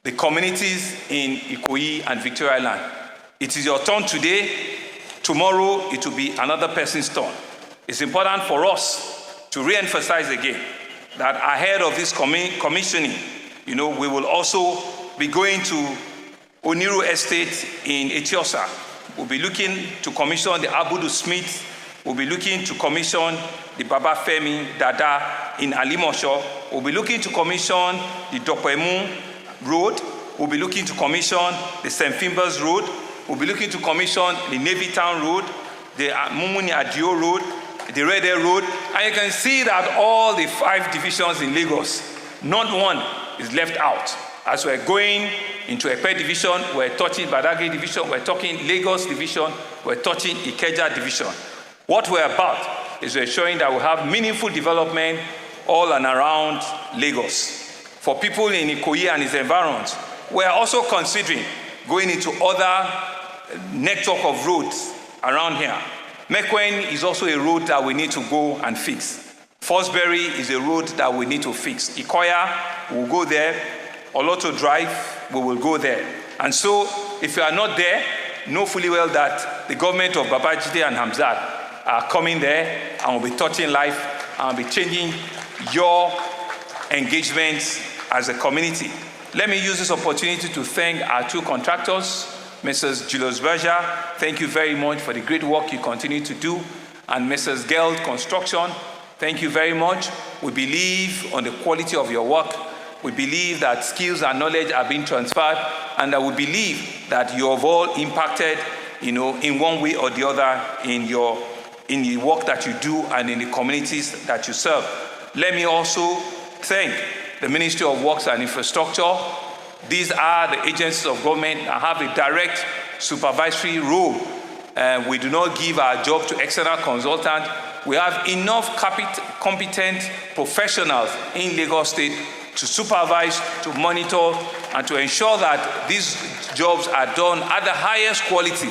the communities in Ikoyi and Victoria Island. It is your turn today. Tomorrow, it will be another person's turn. It's important for us to re-emphasize again that ahead of this commissioning, we will also be going to Oniru Estate in Etiosa. We'll be looking to commission the Abudu Smith. We'll be looking to commission the Baba Femi Dada in Alimosho. We'll be looking to commission the Dopemu Road. We'll be looking to commission the St. Fimbers Road. We'll be looking to commission the Navy Town Road, the Mumuni Adio Road, the Red Air Road. And you can see that all the 5 divisions in Lagos, not one is left out. As we're going into Epe Division, we're touching Badagry Division, we're talking Lagos Division, we're touching Ikeja Division. What we're about is we're showing that we have meaningful development all and around Lagos. For people in Ikoyi and its environs, we're also considering going into other network of roads around here. Mekwen is also a road that we need to go and fix. Fosbury is a road that we need to fix. Ikoya, we'll go there. Oloto Drive, we will go there. And so, if you are not there, know fully well that the government of Babajide and Hamzat are coming there and will be touching life and will be changing your engagement as a community. Let me use this opportunity to thank our 2 contractors, Mrs. Julius Berger, thank you very much for the great work you continue to do, and Mrs. Geld Construction, thank you very much. We believe on the quality of your work. We believe that skills and knowledge are being transferred, and that we believe that you have all impacted, in one way or the other in the work that you do and in the communities that you serve. Let me also thank the Ministry of Works and Infrastructure. These are the agencies of government that have a direct supervisory role. We do not give our job to external consultants. We have enough competent professionals in Lagos State to supervise, to monitor, and to ensure that these jobs are done at the highest quality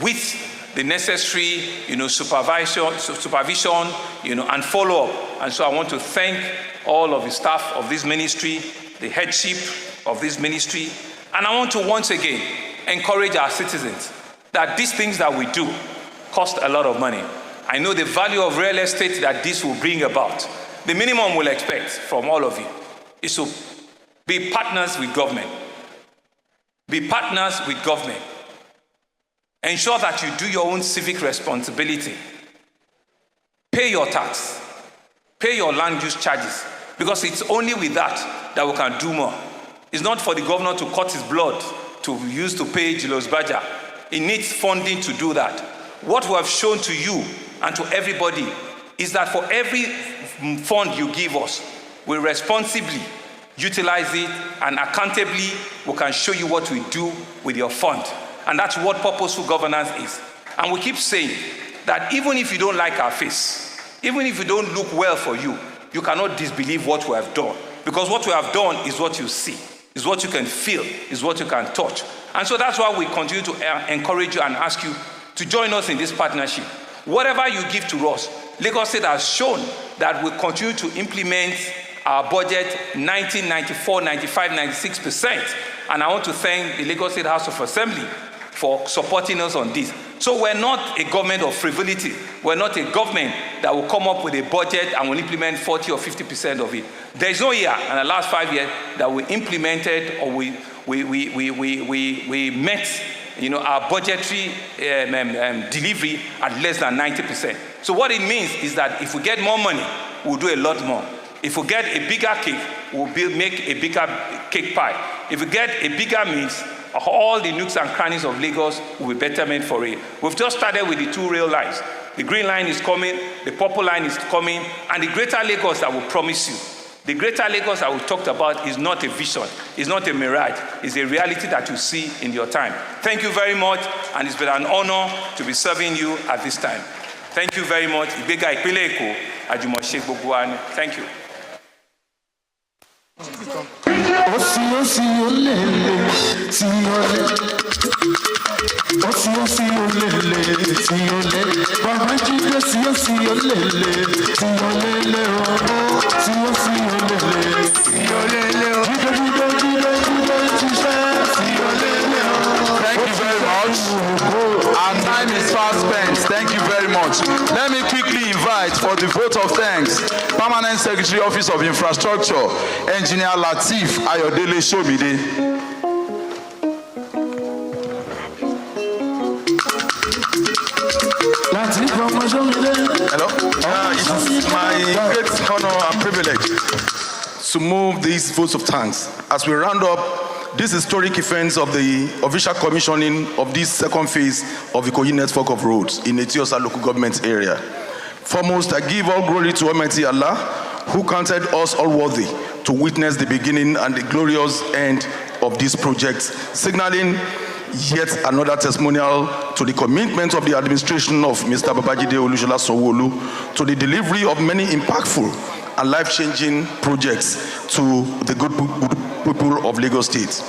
with the necessary, supervision, and follow-up. And so I want to thank all of the staff of this ministry, the headship of this ministry, and I want to once again encourage our citizens that these things that we do cost a lot of money. I know the value of real estate that this will bring about. The minimum we'll expect from all of you is to be partners with government. Be partners with government. Ensure that you do your own civic responsibility. Pay your tax. Pay your land use charges. Because it's only with that we can do more. It's not for the governor to cut his blood to use to pay Julius Berger. It needs funding to do that. What we have shown to you and to everybody is that for every fund you give us, we responsibly utilize it, and accountably we can show you what we do with your fund. And that's what purposeful governance is. And we keep saying that even if you don't like our face, even if you don't look well for you, you cannot disbelieve what we have done. Because what we have done is what you see, is what you can feel, is what you can touch. And so that's why we continue to encourage you and ask you to join us in this partnership. Whatever you give to us, Lagos State has shown that we continue to implement our budget 94, 95, 96%. And I want to thank the Lagos State House of Assembly for supporting us on this. So we're not a government of frivolity. We're not a government that will come up with a budget and will implement 40 or 50% of it. There is no year in the last 5 years that we implemented or we met our budgetary delivery at less than 90%. So what it means is that if we get more money, we'll do a lot more. If we get a bigger cake, we'll make a bigger cake pie. If we get a bigger means, all the nooks and crannies of Lagos will be better made for it. We've just started with the 2 rail lines. The green line is coming, the purple line is coming, and the greater Lagos I will promise you. The greater Lagos I will talk about is not a vision, it's not a mirage, it's a reality that you see in your time. Thank you very much, and it's been an honor to be serving you at this time. Thank you very much. Ibega Ipinle Eko, Ajumose gbogbo wa ni. Thank you. Our time is fast spent. Thank you very much. Let me quickly invite for the vote of thanks, Permanent Secretary, Office of Infrastructure, Engineer Lateef Ayodele Shomide. Hello? It is my great honor and privilege to move these votes of thanks as we round up this historic event of the official commissioning of this second phase of the Ikoyi network of roads in Etiosa local government area. Foremost, I give all glory to Almighty Allah, who counted us all worthy to witness the beginning and the glorious end of this project, signaling yet another testimonial to the commitment of the administration of Mr. Babajide Olusola Sanwo-Olu to the delivery of many impactful and life-changing projects to the good people of Lagos State.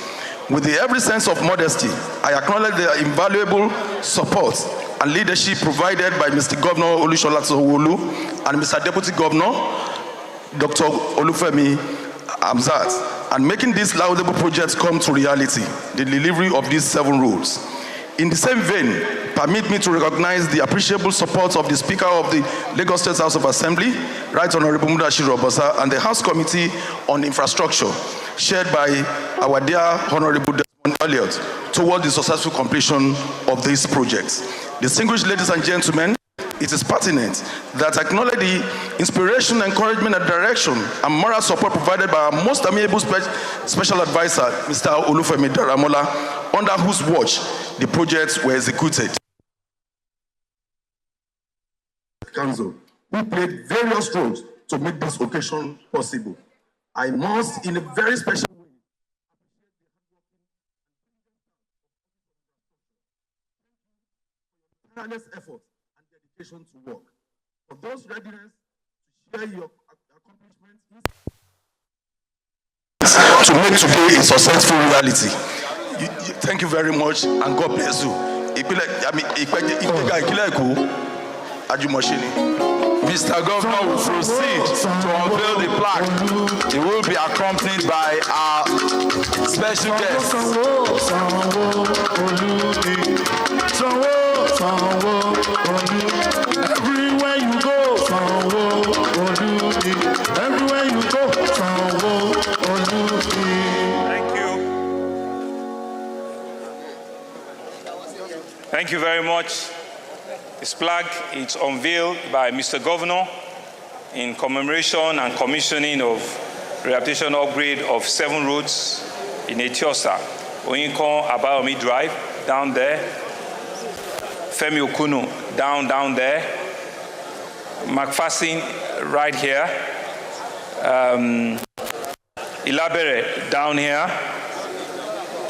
With every sense of modesty, I acknowledge the invaluable support and leadership provided by Mr. Governor Olusola Sanwo-Olu and Mr. Deputy Governor Dr. Olufemi Hamzat, and making these laudable projects come to reality, the delivery of these 7 roads. In the same vein, permit me to recognize the appreciable support of the Speaker of the Lagos State House of Assembly, Right Honorable Mudashiru Obosa, and the House Committee on Infrastructure, chaired by our dear Honorable Desmond Elliott, toward the successful completion of these projects. Distinguished ladies and gentlemen, it is pertinent that I acknowledge the inspiration, encouragement, and direction and moral support provided by our most amiable special advisor, Mr. Olufemi Daramola, under whose watch the projects were executed. Council, who played various roles to make this occasion possible. I must, in a very special way, tireless effort and dedication to work. For those readiness to share your accomplishments to make today a successful reality. Thank you very much and God bless you. Mr. Governor will proceed to unveil the plaque. He will be accompanied by our special guest. Everywhere you go, everywhere you go, Thank you. Thank you very much. This plaque is unveiled by Mr. Governor in commemoration and commissioning of rehabilitation upgrade of 7 roads in Etiosa. Oyinkon Abayomi Drive, down there. Femi Okunu, down there. McPherson, right here. Ilabere, down here.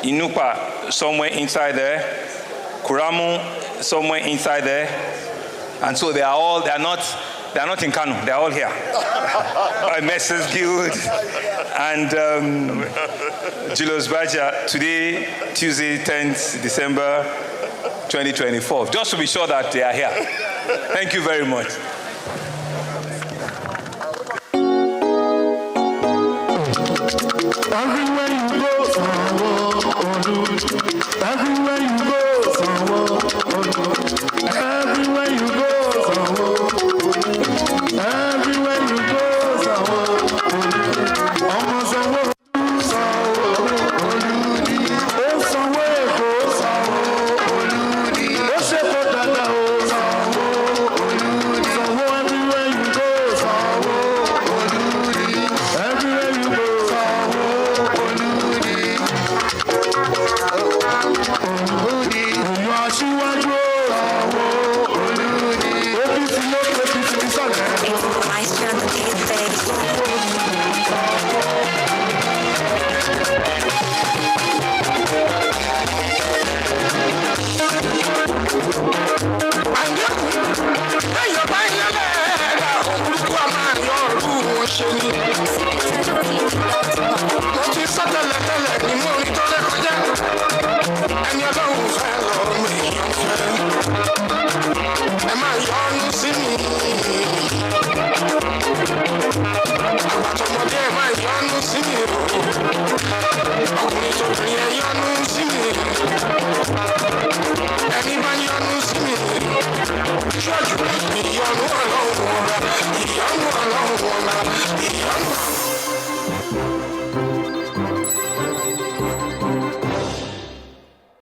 Inupa, somewhere inside there. Kuramu, somewhere inside there. And so they're not in Kano, they're all here. Messrs. Guild and Julius Baja, today, Tuesday, 10th December 2024, just to be sure that they are here. Thank you very much. Everywhere you go, everywhere you go, everywhere you go, everywhere you go, almost a world. What you